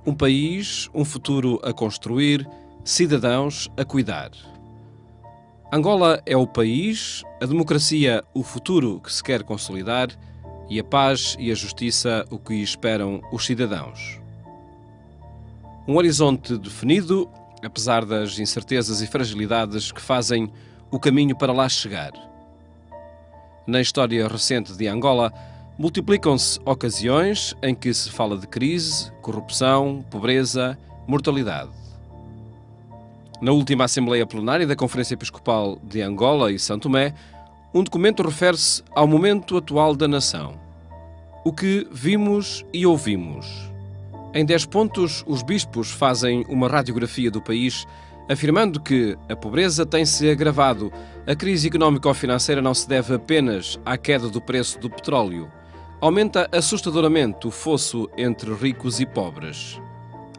Um país, um futuro a construir, cidadãos a cuidar. Angola é o país, a democracia o futuro que se quer consolidar e a paz e a justiça o que esperam os cidadãos. Um horizonte definido, apesar das incertezas e fragilidades que fazem o caminho para lá chegar. Na história recente de Angola, multiplicam-se ocasiões em que se fala de crise, corrupção, pobreza, mortalidade. Na última Assembleia Plenária da Conferência Episcopal de Angola e São Tomé, um documento refere-se ao momento atual da nação. O que vimos e ouvimos. Em 10 pontos, os bispos fazem uma radiografia do país, afirmando que a pobreza tem-se agravado, a crise económico-financeira não se deve apenas à queda do preço do petróleo. Aumenta assustadoramente o fosso entre ricos e pobres.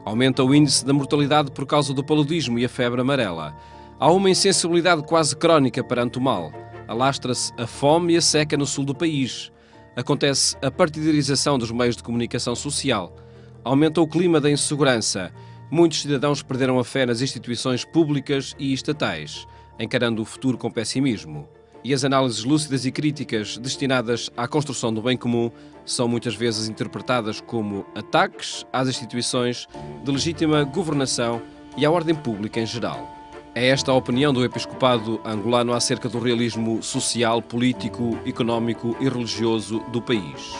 Aumenta o índice da mortalidade por causa do paludismo e a febre amarela. Há uma insensibilidade quase crónica perante o mal. Alastra-se a fome e a seca no sul do país. Acontece a partidarização dos meios de comunicação social. Aumenta o clima da insegurança. Muitos cidadãos perderam a fé nas instituições públicas e estatais, encarando o futuro com pessimismo. E as análises lúcidas e críticas destinadas à construção do bem comum são muitas vezes interpretadas como ataques às instituições de legítima governação e à ordem pública em geral. É esta a opinião do episcopado angolano acerca do realismo social, político, económico e religioso do país.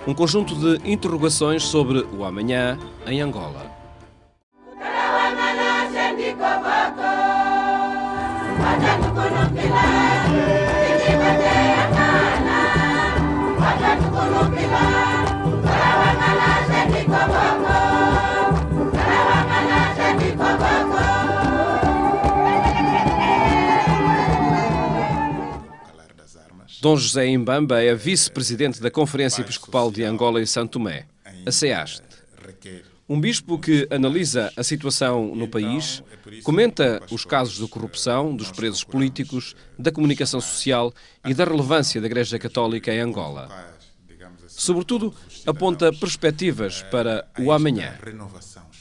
Um conjunto de interrogações sobre o amanhã em Angola. Dom José Imbamba é vice-presidente da Conferência Episcopal de Angola e São Tomé, a CEAST. Um bispo que analisa a situação no país, comenta os casos de corrupção, dos presos políticos, da comunicação social e da relevância da Igreja Católica em Angola. Sobretudo, aponta perspectivas para o amanhã.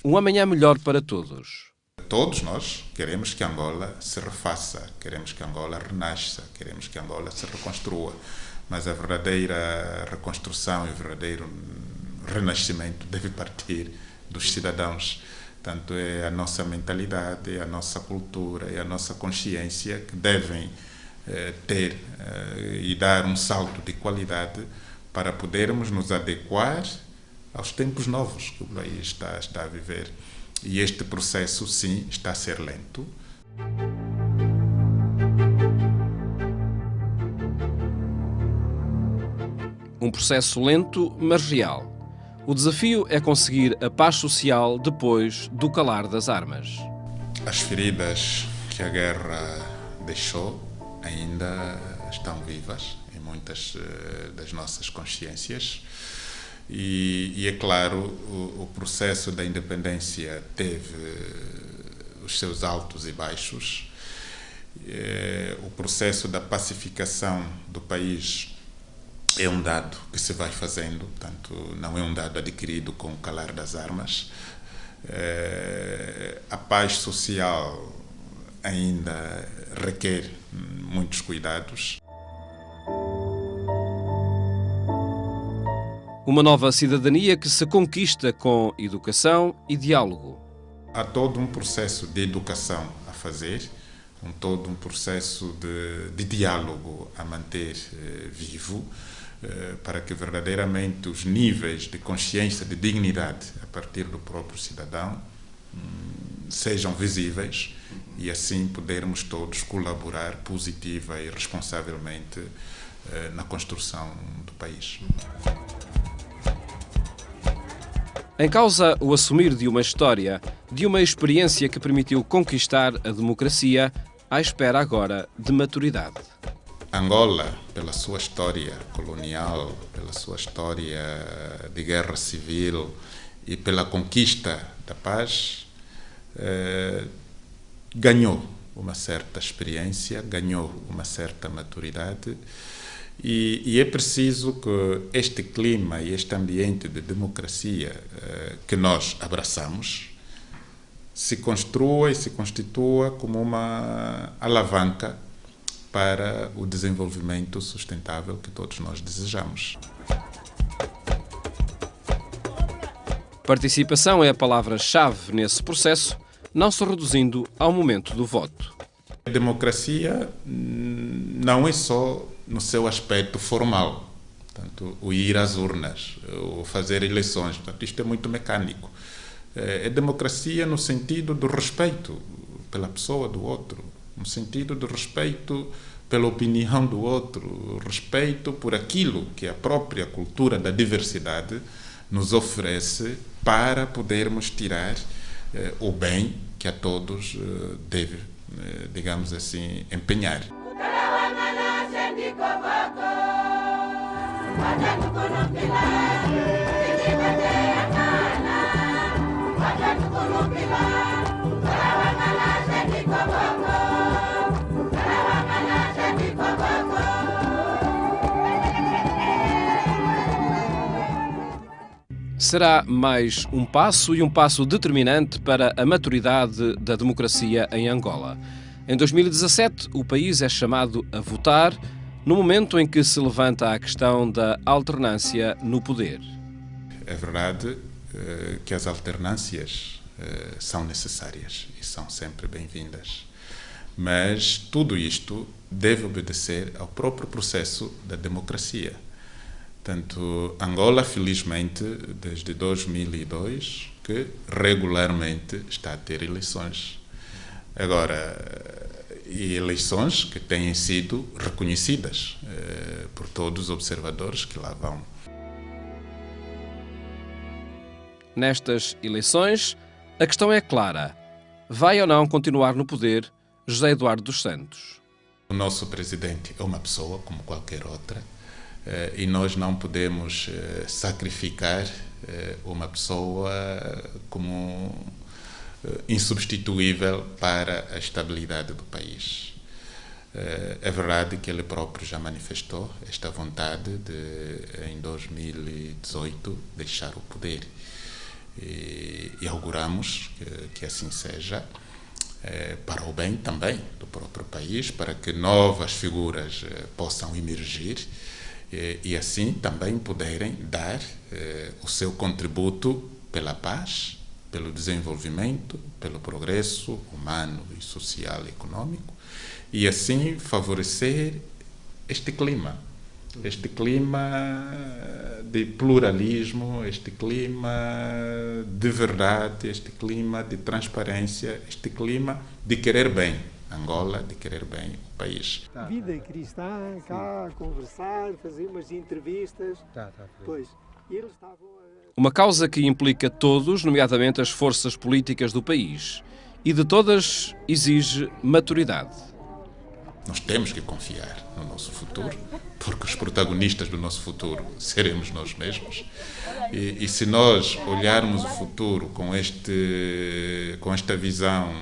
Um amanhã melhor para todos. Todos nós queremos que Angola se refaça, queremos que Angola renasça, queremos que Angola se reconstrua. Mas a verdadeira reconstrução e o verdadeiro renascimento deve partir dos cidadãos. Tanto é a nossa mentalidade, é a nossa cultura, é a nossa consciência que devem ter e dar um salto de qualidade para podermos nos adequar aos tempos novos que o país está a viver. E este processo, sim, está a ser lento. Um processo lento, mas real. O desafio é conseguir a paz social depois do calar das armas. As feridas que a guerra deixou ainda estão vivas em muitas das nossas consciências. E é claro, o processo da independência teve os seus altos e baixos. O processo da pacificação do país é um dado que se vai fazendo, portanto, não é um dado adquirido com o calar das armas. A paz social ainda requer muitos cuidados. Uma nova cidadania que se conquista com educação e diálogo. Há todo um processo de educação a fazer, todo um processo de diálogo a manter vivo, para que verdadeiramente os níveis de consciência, de dignidade a partir do próprio cidadão sejam visíveis e assim podermos todos colaborar positiva e responsavelmente na construção do país. Em causa o assumir de uma história, de uma experiência que permitiu conquistar a democracia, à espera agora de maturidade. Angola, pela sua história colonial, pela sua história de guerra civil e pela conquista da paz, ganhou uma certa experiência, ganhou uma certa maturidade E é preciso que este clima e este ambiente de democracia que nós abraçamos se construa e se constitua como uma alavanca para o desenvolvimento sustentável que todos nós desejamos. Participação é a palavra-chave nesse processo, não se reduzindo ao momento do voto. A democracia não é só no seu aspecto formal, portanto, o ir às urnas, o fazer eleições, portanto, isto é muito mecânico. É democracia no sentido do respeito pela pessoa do outro, no sentido do respeito pela opinião do outro, respeito por aquilo que a própria cultura da diversidade nos oferece para podermos tirar o bem que a todos deve, digamos assim, empenhar. Será mais um passo e um passo determinante para a maturidade da democracia em Angola. Em 2017, o país é chamado a votar no momento em que se levanta a questão da alternância no poder. É verdade que as alternâncias são necessárias e são sempre bem-vindas, mas tudo isto deve obedecer ao próprio processo da democracia. Tanto Angola, felizmente, desde 2002, que regularmente está a ter eleições. Agora, e eleições que têm sido reconhecidas por todos os observadores que lá vão. Nestas eleições, a questão é clara. Vai ou não continuar no poder José Eduardo dos Santos? O nosso presidente é uma pessoa como qualquer outra e nós não podemos sacrificar uma pessoa como insubstituível para a estabilidade do país. É verdade que ele próprio já manifestou esta vontade de, em 2018, deixar o poder. E auguramos que assim seja, para o bem também do próprio país, para que novas figuras possam emergir e assim também poderem dar o seu contributo pela paz, pelo desenvolvimento, pelo progresso humano e social e econômico, e assim favorecer este clima de pluralismo, este clima de verdade, este clima de transparência, este clima de querer bem Angola, de querer bem o país. Vida cristã, cá, conversar, fazer umas entrevistas. Pois, e eles estavam Uma causa que implica todos, nomeadamente as forças políticas do país, e de todas exige maturidade. Nós temos que confiar no nosso futuro, porque os protagonistas do nosso futuro seremos nós mesmos. E se nós olharmos o futuro com esta visão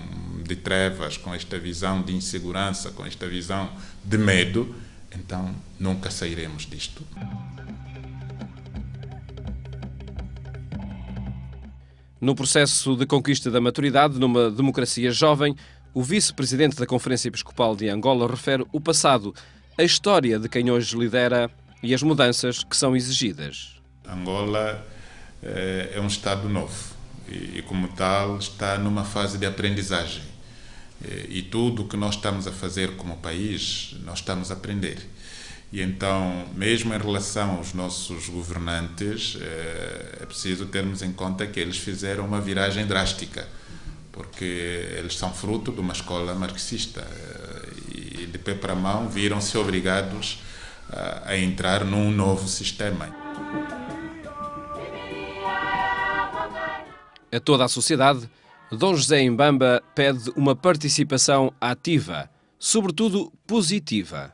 de trevas, com esta visão de insegurança, com esta visão de medo, então nunca sairemos disto. No processo de conquista da maturidade, numa democracia jovem, o vice-presidente da Conferência Episcopal de Angola refere o passado, a história de quem hoje lidera e as mudanças que são exigidas. Angola é um Estado novo e como tal, está numa fase de aprendizagem. E tudo o que nós estamos a fazer como país, nós estamos a aprender. E então, mesmo em relação aos nossos governantes, é preciso termos em conta que eles fizeram uma viragem drástica, porque eles são fruto de uma escola marxista e de pé para a mão viram-se obrigados a entrar num novo sistema. A toda a sociedade, Dom José Mbamba pede uma participação ativa, sobretudo positiva.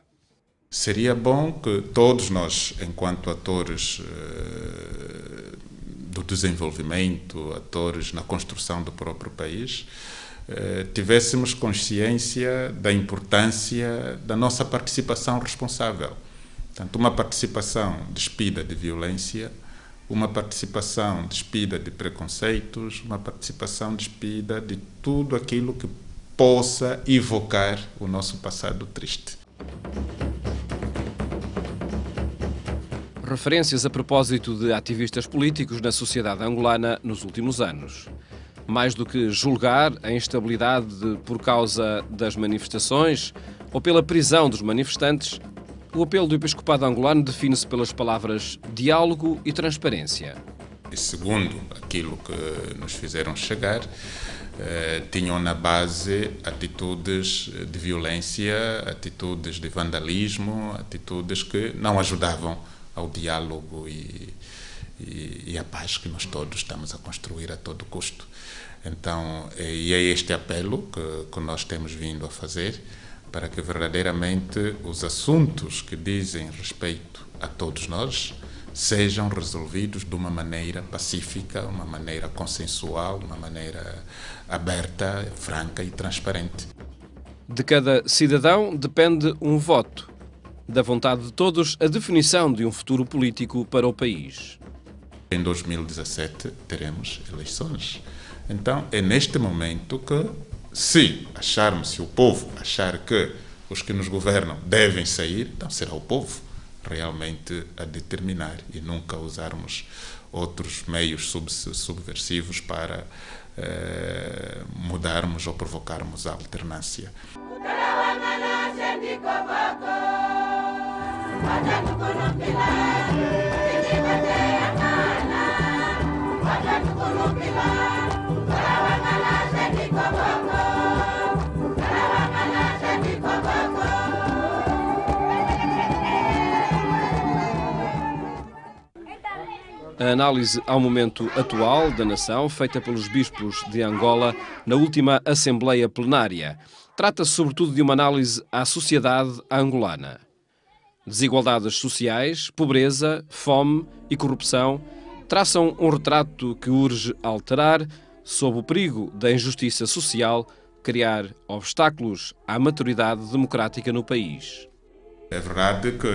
Seria bom que todos nós, enquanto atores do desenvolvimento, atores na construção do próprio país, tivéssemos consciência da importância da nossa participação responsável. Portanto, uma participação despida de violência, uma participação despida de preconceitos, uma participação despida de tudo aquilo que possa evocar o nosso passado triste. Referências a propósito de ativistas políticos na sociedade angolana nos últimos anos. Mais do que julgar a instabilidade por causa das manifestações ou pela prisão dos manifestantes, o apelo do Episcopado angolano define-se pelas palavras diálogo e transparência. E segundo aquilo que nos fizeram chegar, tinham na base atitudes de violência, atitudes de vandalismo, atitudes que não ajudavam ao diálogo e à paz que nós todos estamos a construir a todo custo. Então, e é este apelo que nós temos vindo a fazer para que verdadeiramente os assuntos que dizem respeito a todos nós sejam resolvidos de uma maneira pacífica, uma maneira consensual, uma maneira aberta, franca e transparente. De cada cidadão depende um voto. Da vontade de todos, a definição de um futuro político para o país. Em 2017 teremos eleições. Então é neste momento que, se o povo achar que os que nos governam devem sair, então será o povo realmente a determinar e nunca usarmos outros meios subversivos para mudarmos ou provocarmos a alternância. A análise ao momento atual da nação, feita pelos bispos de Angola na última Assembleia Plenária, trata-se sobretudo de uma análise à sociedade angolana. Desigualdades sociais, pobreza, fome e corrupção traçam um retrato que urge alterar, sob o perigo da injustiça social, criar obstáculos à maturidade democrática no país. É verdade que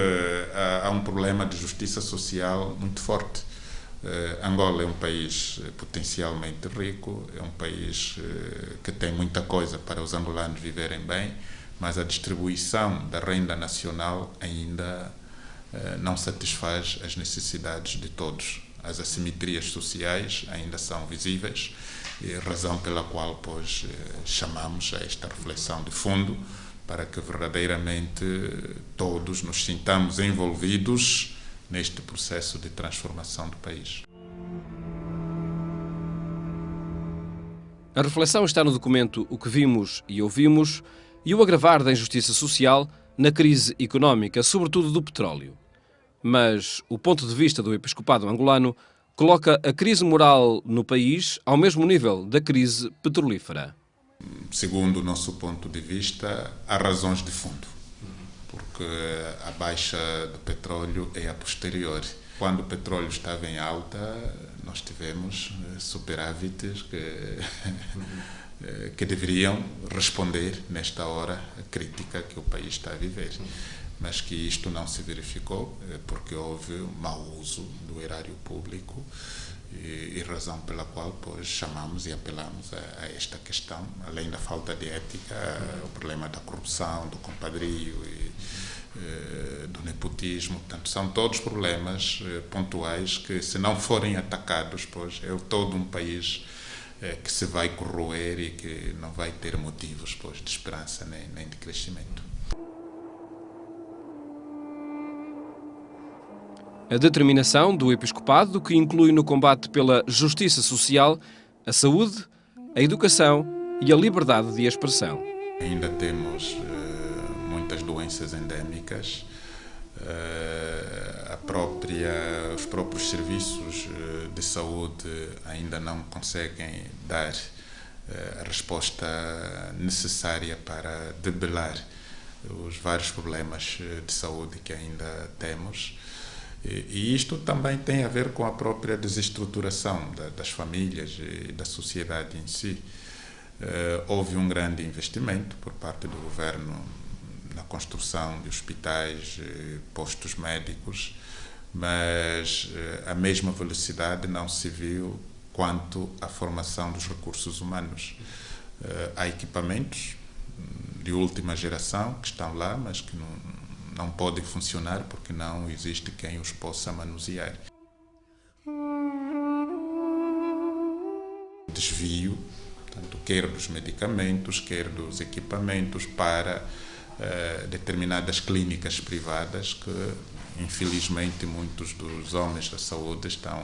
há um problema de justiça social muito forte. Angola é um país potencialmente rico, é um país que tem muita coisa para os angolanos viverem bem, mas a distribuição da renda nacional ainda não satisfaz as necessidades de todos. As assimetrias sociais ainda são visíveis, e razão pela qual, pois, chamamos a esta reflexão de fundo para que verdadeiramente todos nos sintamos envolvidos neste processo de transformação do país. A reflexão está no documento O que Vimos e Ouvimos e o agravar da injustiça social na crise económica, sobretudo do petróleo. Mas o ponto de vista do Episcopado angolano coloca a crise moral no país ao mesmo nível da crise petrolífera. Segundo o nosso ponto de vista, há razões de fundo, porque a baixa do petróleo é a posteriori. Quando o petróleo estava em alta, nós tivemos superávites que deveriam responder nesta hora crítica que o país está a viver. Mas que isto não se verificou porque houve um mau uso do erário público e razão pela qual, pois, chamamos e apelamos a esta questão, além da falta de ética, o problema da corrupção, do compadrio e do nepotismo. Portanto, são todos problemas pontuais que, se não forem atacados, pois, é todo um país que se vai corroer e que não vai ter motivos, pois, de esperança nem de crescimento. A determinação do Episcopado, que inclui no combate pela justiça social a saúde, a educação e a liberdade de expressão. Ainda temos muitas doenças endémicas, os próprios serviços de saúde ainda não conseguem dar a resposta necessária para debelar os vários problemas de saúde que ainda temos. E isto também tem a ver com a própria desestruturação das famílias e da sociedade em si. Houve um grande investimento por parte do governo na construção de hospitais, postos médicos, mas a mesma velocidade não se viu quanto à formação dos recursos humanos. Há equipamentos de última geração que estão lá, mas que não podem funcionar porque não existe quem os possa manusear. Desvio, tanto quer dos medicamentos, quer dos equipamentos para determinadas clínicas privadas que, infelizmente, muitos dos homens da saúde estão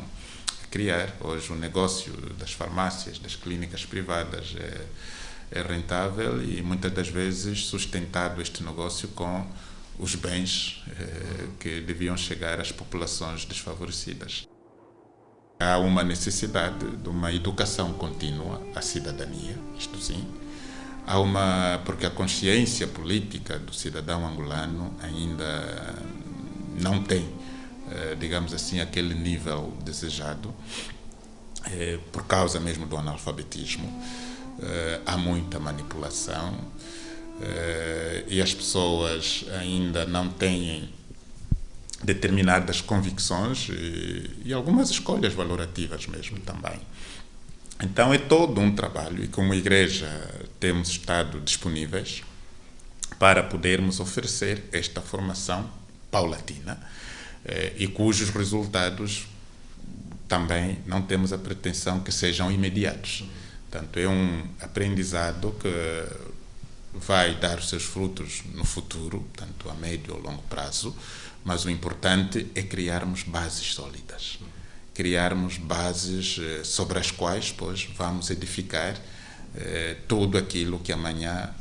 a criar. Hoje o negócio das farmácias, das clínicas privadas é rentável e muitas das vezes sustentado este negócio com os bens que deviam chegar às populações desfavorecidas. Há uma necessidade de uma educação contínua à cidadania, isto sim. Porque a consciência política do cidadão angolano ainda não tem, digamos assim, aquele nível desejado, por causa mesmo do analfabetismo. Há muita manipulação e as pessoas ainda não têm determinadas convicções e algumas escolhas valorativas mesmo também. Então é todo um trabalho e como igreja temos estado disponíveis para podermos oferecer esta formação paulatina e cujos resultados também não temos a pretensão que sejam imediatos. Portanto, é um aprendizado que vai dar os seus frutos no futuro, tanto a médio ou longo prazo, mas o importante é criarmos bases sólidas, criarmos bases sobre as quais, pois, vamos edificar tudo aquilo que amanhã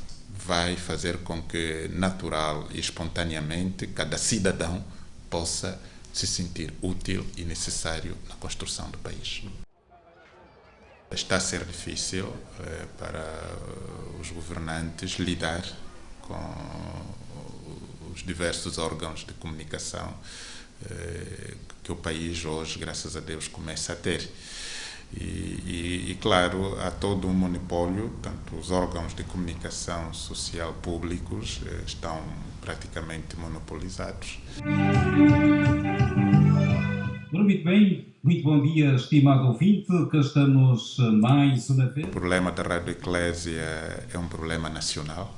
vai fazer com que, natural e espontaneamente, cada cidadão possa se sentir útil e necessário na construção do país. Está a ser difícil para os governantes lidar com os diversos órgãos de comunicação que o país hoje, graças a Deus, começa a ter. E claro, há todo um monopólio, tanto os órgãos de comunicação social públicos estão praticamente monopolizados. Muito bem, muito bom dia, estimado ouvinte, que estamos mais uma vez. O problema da Rádio Eclésia é um problema nacional.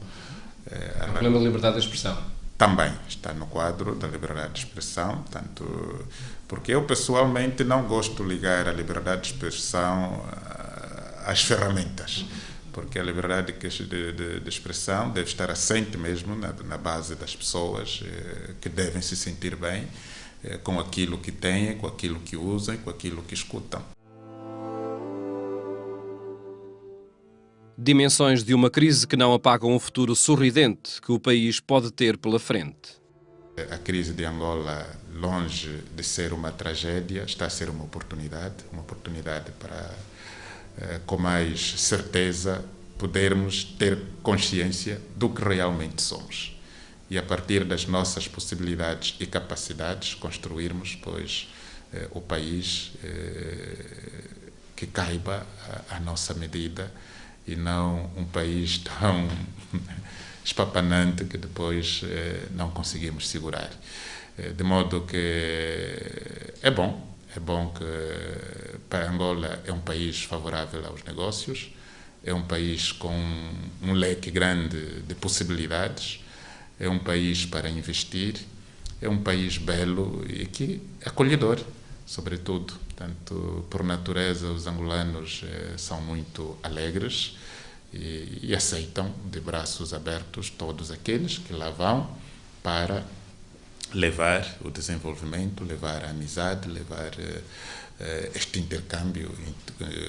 É um problema de liberdade de expressão. Também está no quadro da liberdade de expressão, tanto porque eu pessoalmente não gosto de ligar a liberdade de expressão às ferramentas, porque a liberdade de expressão deve estar assente mesmo na base das pessoas que devem se sentir bem com aquilo que têm, com aquilo que usam e com aquilo que escutam. Dimensões de uma crise que não apagam o futuro sorridente que o país pode ter pela frente. A crise de Angola, longe de ser uma tragédia, está a ser uma oportunidade para, com mais certeza, podermos ter consciência do que realmente somos. E a partir das nossas possibilidades e capacidades, construirmos, pois, o país que caiba à nossa medida, e não um país tão espapanante que depois não conseguimos segurar. De modo que é bom que para Angola é um país favorável aos negócios, é um país com um leque grande de possibilidades, é um país para investir, é um país belo e que acolhedor, sobretudo. Portanto, por natureza, os angolanos são muito alegres e aceitam de braços abertos todos aqueles que lá vão para levar o desenvolvimento, levar a amizade, levar este intercâmbio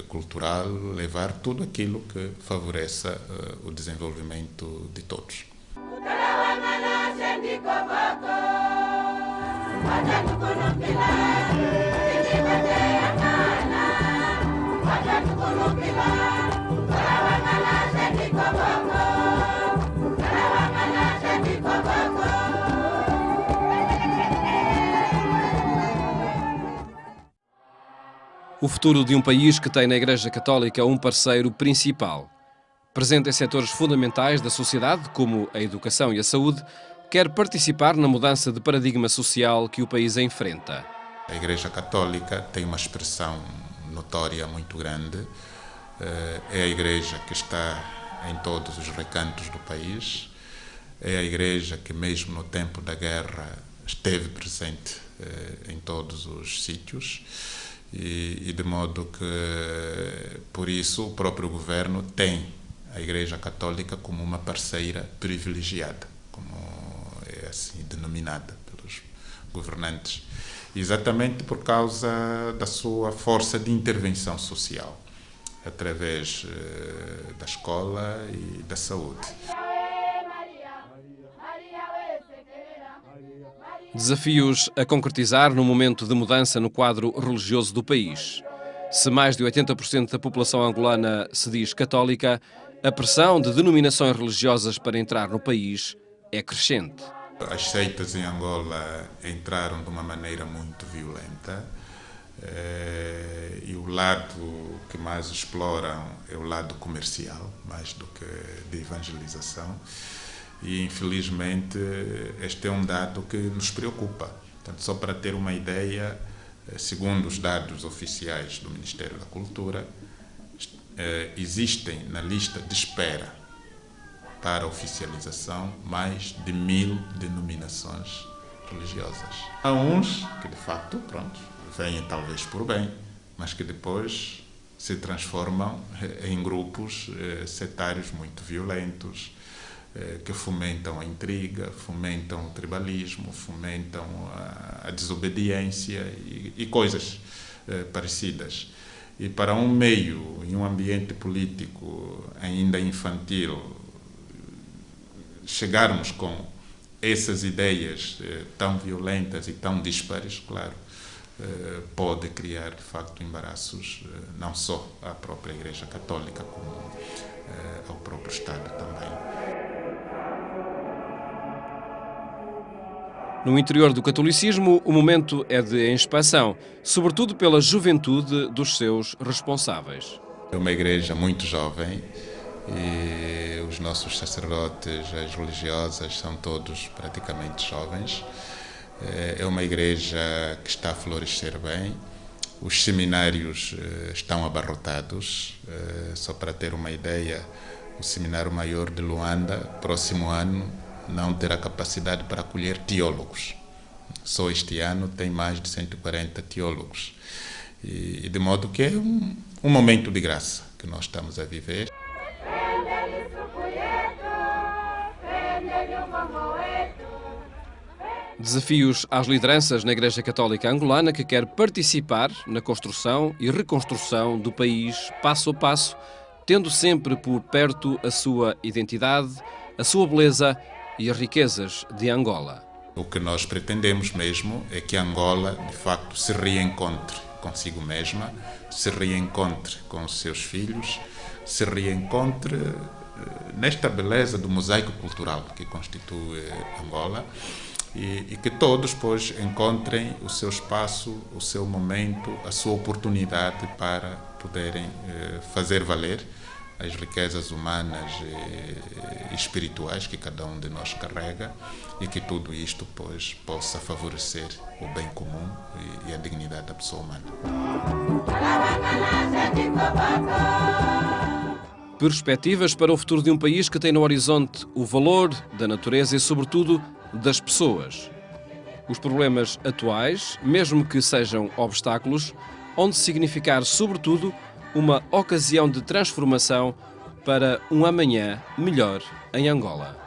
cultural, levar tudo aquilo que favoreça o desenvolvimento de todos. O futuro de um país que tem na Igreja Católica um parceiro principal. presente em setores fundamentais da sociedade, como a educação e a saúde, quer participar na mudança de paradigma social que o país enfrenta. A Igreja Católica tem uma expressão notória muito grande. É a Igreja que está em todos os recantos do país. É a Igreja que, mesmo no tempo da guerra, esteve presente em todos os sítios. E de modo que, por isso, o próprio governo tem a Igreja Católica como uma parceira privilegiada, como é assim denominada pelos governantes, exatamente por causa da sua força de intervenção social, através da escola e da saúde. Desafios a concretizar no momento de mudança no quadro religioso do país. Se mais de 80% da população angolana se diz católica, a pressão de denominações religiosas para entrar no país é crescente. As seitas em Angola entraram de uma maneira muito violenta e o lado que mais exploram é o lado comercial, mais do que de evangelização. E, infelizmente, este é um dado que nos preocupa. Portanto, só para ter uma ideia, segundo os dados oficiais do Ministério da Cultura, existem na lista de espera para oficialização mais de 1000 denominações religiosas. Há uns que, de facto, pronto, vêm talvez por bem, mas que depois se transformam em grupos setários muito violentos, que fomentam a intriga, fomentam o tribalismo, fomentam a desobediência e coisas parecidas. E para um meio, em um ambiente político ainda infantil, chegarmos com essas ideias tão violentas e tão dispares, claro, pode criar, de facto, embaraços não só à própria Igreja Católica, como ao próprio Estado também. No interior do catolicismo, o momento é de expansão, sobretudo pela juventude dos seus responsáveis. É uma igreja muito jovem e os nossos sacerdotes, as religiosas, são todos praticamente jovens. É uma igreja que está a florescer bem. Os seminários estão abarrotados. Só para ter uma ideia, o Seminário Maior de Luanda, próximo ano, não terá capacidade para acolher teólogos. Só este ano tem mais de 140 teólogos. E de modo que é um momento de graça que nós estamos a viver. Desafios às lideranças na Igreja Católica Angolana, que quer participar na construção e reconstrução do país passo a passo, tendo sempre por perto a sua identidade, a sua beleza e as riquezas de Angola. O que nós pretendemos mesmo é que Angola, de facto, se reencontre consigo mesma, se reencontre com os seus filhos, se reencontre nesta beleza do mosaico cultural que constitui Angola e que todos, pois, encontrem o seu espaço, o seu momento, a sua oportunidade para poderem fazer valer as riquezas humanas e espirituais que cada um de nós carrega e que tudo isto, pois, possa favorecer o bem comum e a dignidade da pessoa humana. Perspectivas para o futuro de um país que tem no horizonte o valor da natureza e, sobretudo, das pessoas. Os problemas atuais, mesmo que sejam obstáculos, onde significar, sobretudo, uma ocasião de transformação para um amanhã melhor em Angola.